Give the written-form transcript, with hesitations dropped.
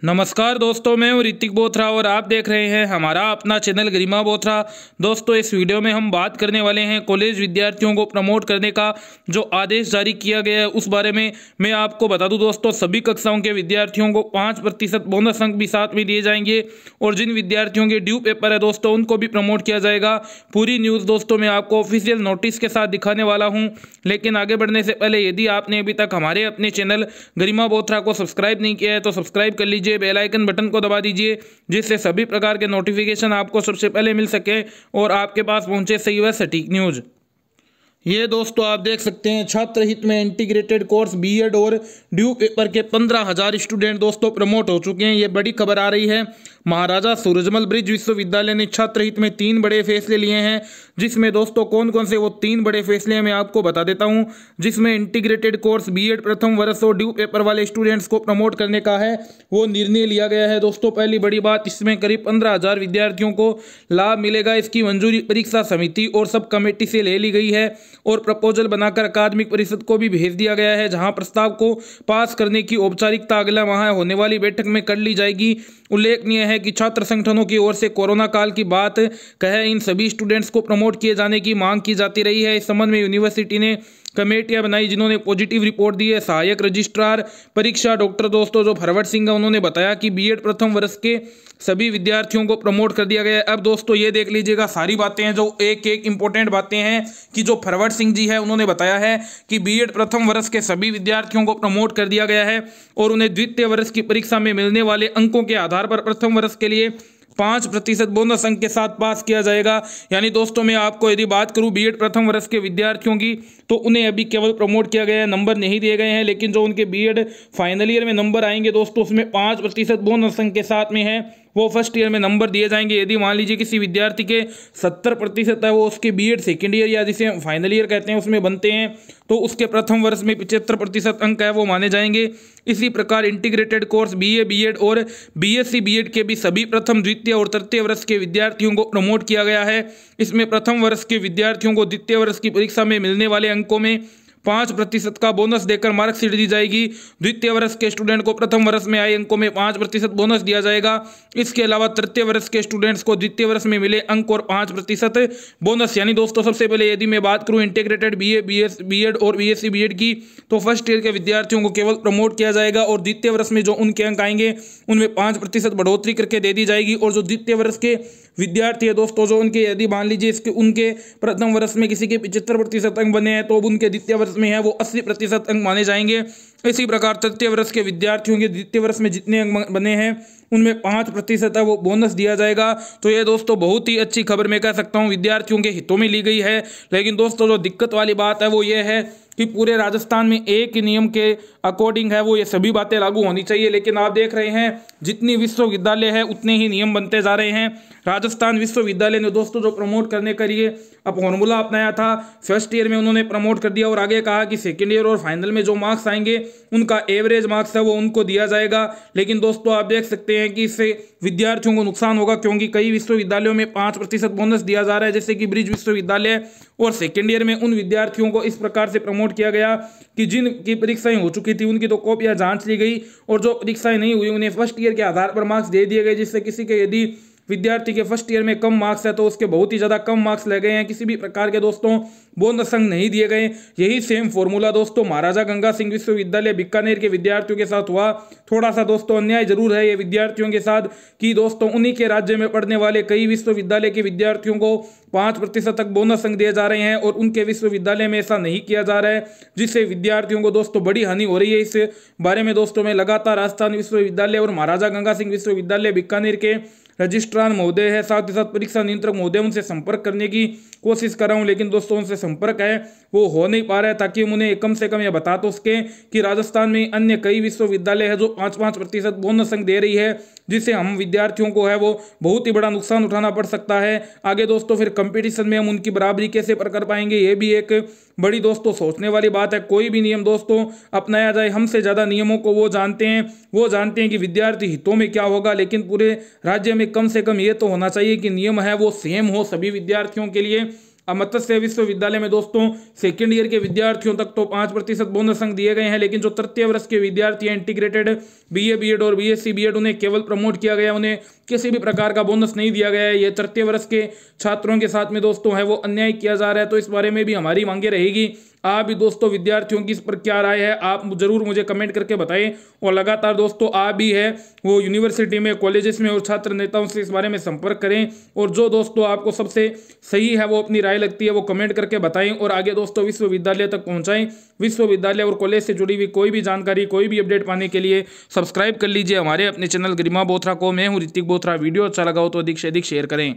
नमस्कार दोस्तों, मैं हूं ऋतिक बोथरा और आप देख रहे हैं हमारा अपना चैनल गरिमा बोथरा। दोस्तों, इस वीडियो में हम बात करने वाले हैं कॉलेज विद्यार्थियों को प्रमोट करने का जो आदेश जारी किया गया है उस बारे में मैं आपको बता दूं। दोस्तों, सभी कक्षाओं के विद्यार्थियों को 5% बोनस अंक भी साथ में दिए जाएंगे और जिन विद्यार्थियों के ड्यू पेपर है दोस्तों उनको भी प्रमोट किया जाएगा। पूरी न्यूज़ दोस्तों मैं आपको ऑफिशियल नोटिस के साथ दिखाने वाला हूँ। लेकिन आगे बढ़ने से पहले यदि आपने अभी तक हमारे अपने चैनल गरिमा बोथरा को सब्सक्राइब नहीं किया है तो सब्सक्राइब कर लीजिए, बेल आइकन बटन को दबा दीजिए जिससे सभी प्रकार के नोटिफिकेशन आपको सबसे पहले मिल सके और आपके पास पहुंचे सही व सटीक न्यूज़। ये दोस्तों आप देख सकते हैं, छात्र हित में इंटीग्रेटेड कोर्स बीएड और ड्यू पेपर के 15,000 स्टूडेंट दोस्तों प्रमोट हो चुके हैं। ये बड़ी खबर आ रही है। महाराजा सूरजमल ब्रिज विश्वविद्यालय ने छात्र हित में 3 बड़े फैसले लिए हैं, जिसमें दोस्तों कौन कौन से वो 3 बड़े फैसले हैं मैं आपको बता देता हूं। जिसमें इंटीग्रेटेड कोर्स बीएड प्रथम वर्ष और ड्यू पेपर वाले स्टूडेंट्स को प्रमोट करने का है वो निर्णय लिया गया है। दोस्तों, पहली बड़ी बात, इसमें करीब 15,000 विद्यार्थियों को लाभ मिलेगा। इसकी मंजूरी परीक्षा समिति और सब कमेटी से ले ली गई है और प्रपोजल बनाकर अकादमिक परिषद को भी भेज दिया गया है, जहां प्रस्ताव को पास करने की औपचारिकता अगला माह होने वाली बैठक में कर ली जाएगी। उल्लेखनीय है कि छात्र संगठनों की ओर से कोरोना काल की बात कहे इन सभी स्टूडेंट्स को प्रमोट किए जाने की मांग की जाती रही है। इस संबंध में यूनिवर्सिटी ने कमेटियां बनाई जिन्होंने पॉजिटिव रिपोर्ट दी है। सहायक रजिस्ट्रार परीक्षा डॉक्टर दोस्तों जो फरवट सिंह है उन्होंने बताया कि बीएड प्रथम वर्ष के सभी विद्यार्थियों को प्रमोट कर दिया गया है। अब दोस्तों ये देख लीजिएगा, सारी बातें हैं जो एक एक इंपॉर्टेंट बातें हैं कि जो फरवट सिंह जी है उन्होंने बताया है कि बीएड प्रथम वर्ष के सभी विद्यार्थियों को प्रमोट कर दिया गया है और उन्हें द्वितीय वर्ष की परीक्षा में मिलने वाले अंकों के आधार पर प्रथम वर्ष के लिए 5% बोनस अंक के साथ पास किया जाएगा। यानी दोस्तों मैं आपको यदि बात करूं बीएड प्रथम वर्ष के विद्यार्थियों की तो उन्हें अभी केवल प्रमोट किया गया है, नंबर नहीं दिए गए हैं। लेकिन जो उनके बीएड फाइनल ईयर में नंबर आएंगे दोस्तों उसमें 5% बोनस अंक के साथ में है वो फर्स्ट ईयर में नंबर दिए जाएंगे। यदि मान लीजिए किसी विद्यार्थी के 70% है वो उसके बीएड सेकेंड ईयर या जिसे फाइनल ईयर कहते हैं उसमें बनते हैं तो उसके प्रथम वर्ष में 75% अंक है वो माने जाएंगे। इसी प्रकार इंटीग्रेटेड कोर्स बीए बीएड और बीएससी बीएड के भी सभी प्रथम द्वितीय और तृतीय वर्ष के विद्यार्थियों को प्रमोट किया गया है। इसमें प्रथम वर्ष के विद्यार्थियों को द्वितीय वर्ष की परीक्षा में मिलने वाले अंकों में 5% का बोनस देकर मार्कशीट दी जाएगी। द्वितीय वर्ष के स्टूडेंट को प्रथम वर्ष में आए अंकों में 5% बोनस दिया जाएगा। इसके अलावा तृतीय वर्ष के स्टूडेंट्स को द्वितीय वर्ष में मिले अंक और 5% बोनस। यानी दोस्तों सबसे पहले यदि मैं बात करूं इंटीग्रेटेड बीए बीएड और बीएससी बीएड की तो फर्स्ट ईयर के विद्यार्थियों को केवल प्रमोट किया जाएगा और द्वितीय वर्ष में जो उनके अंक आएंगे उनमें 5% बढ़ोतरी करके दे दी जाएगी। और जो द्वितीय वर्ष के विद्यार्थी है दोस्तों जो उनके यदि मान लीजिए इसके उनके प्रथम वर्ष में किसी के 75% अंक बने हैं तो उनके द्वितीय वर्ष में है वो 80% अंक माने जाएंगे। इसी प्रकार तृतीय वर्ष के विद्यार्थियों के द्वितीय वर्ष में जितने अंक बने हैं उनमें 5% है वो बोनस दिया जाएगा। तो ये दोस्तों बहुत ही अच्छी खबर मैं कह सकता हूँ विद्यार्थियों के हितों में ली गई है। लेकिन दोस्तों जो दिक्कत वाली बात है वो ये है कि पूरे राजस्थान में एक ही नियम के अकॉर्डिंग है वो ये सभी बातें लागू होनी चाहिए। लेकिन आप देख रहे हैं जितनी विश्वविद्यालय है उतने ही नियम बनते जा रहे हैं। राजस्थान विश्वविद्यालय ने दोस्तों जो प्रमोट करने के लिए अब फॉर्मूला अपनाया था, फर्स्ट ईयर में उन्होंने प्रमोट कर दिया और आगे कहा कि सेकेंड ईयर और फाइनल में जो मार्क्स आएंगे उनका एवरेज मार्क्स है वो उनको दिया जाएगा। लेकिन दोस्तों आप देख सकते हैं कि इससे विद्यार्थियों को नुकसान होगा क्योंकि कई विश्वविद्यालयों में 5% बोनस दिया जा रहा है, जैसे कि ब्रिज विश्वविद्यालय। और सेकेंड ईयर में उन विद्यार्थियों को इस प्रकार से प्रमोट किया गया कि जिनकी परीक्षाएं हो चुकी थी उनकी तो कॉपियां जांच ली गई और जो परीक्षाएं नहीं हुई उन्हें फर्स्ट ईयर के आधार पर मार्क्स दे दिए गए, जिससे किसी के यदि विद्यार्थी के फर्स्ट ईयर में कम मार्क्स है तो उसके बहुत ही ज़्यादा कम मार्क्स लगे हैं। किसी भी प्रकार के दोस्तों बोनस अंक नहीं दिए गए। यही सेम फॉर्मूला दोस्तों महाराजा गंगा सिंह विश्वविद्यालय बीकानेर के विद्यार्थियों के साथ हुआ। थोड़ा सा दोस्तों अन्याय जरूर है ये विद्यार्थियों के साथ कि दोस्तों उन्हीं के राज्य में पढ़ने वाले कई विश्वविद्यालय के विद्यार्थियों को 5% तक बोनस अंक दिए जा रहे हैं और उनके विश्वविद्यालय में ऐसा नहीं किया जा रहा है, जिससे विद्यार्थियों को दोस्तों बड़ी हानि हो रही है। इस बारे में दोस्तों मैं लगातार राजस्थान विश्वविद्यालय और महाराजा गंगा सिंह विश्वविद्यालय बीकानेर के रजिस्ट्रार महोदय है, साथ ही साथ परीक्षा नियंत्रक महोदय उनसे संपर्क करने की कोशिश कर रहा हूं। लेकिन दोस्तों उनसे संपर्क है वो हो नहीं पा रहा है ताकि हम उन्हें कम से कम यह बता तो सके कि राजस्थान में अन्य कई विश्वविद्यालय है जो 5-5% बोनस अंक दे रही है, जिससे हम विद्यार्थियों को है वो बहुत ही बड़ा नुकसान उठाना पड़ सकता है। आगे दोस्तों फिर कंपटीशन में हम उनकी बराबरी कैसे कर पाएंगे, ये भी एक बड़ी दोस्तों सोचने वाली बात है। कोई भी नियम दोस्तों अपनाया जाए, हमसे ज़्यादा नियमों को वो जानते हैं कि विद्यार्थी हितों में क्या होगा। लेकिन पूरे राज्य में कम से कम ये तो होना चाहिए कि नियम है वो सेम हो सभी विद्यार्थियों के लिए मत्स्य विश्वविद्यालय में दोस्तों सेकेंड ईयर के विद्यार्थियों तक तो 5% बोनस अंक दिए गए हैं, लेकिन जो तृतीय वर्ष के विद्यार्थी हैं इंटीग्रेटेड बीए बीएड और बीएससी बीएड उन्हें केवल प्रमोट किया गया, उन्हें किसी भी प्रकार का बोनस नहीं दिया गया है। ये तृतीय वर्ष के छात्रों के साथ में दोस्तों है वो अन्याय किया जा रहा है। तो इस बारे में भी हमारी मांगे रहेगी। आप भी दोस्तों विद्यार्थियों की इस पर क्या राय है आप जरूर मुझे कमेंट करके बताएं। और लगातार दोस्तों आप भी है वो यूनिवर्सिटी में, कॉलेजेस में और छात्र नेताओं से इस बारे में संपर्क करें। और जो दोस्तों आपको सबसे सही है वो अपनी राय लगती है वो कमेंट करके बताएं और आगे दोस्तों विश्वविद्यालय तक पहुंचाएं। विश्वविद्यालय और कॉलेज से जुड़ी हुई कोई भी जानकारी, कोई भी अपडेट पाने के लिए सब्सक्राइब कर लीजिए हमारे अपने चैनल गरिमा बोथरा को। मैं हूं ऋतिक बोथरा। वीडियो अच्छा लगा हो तो अधिक से अधिक शेयर करें।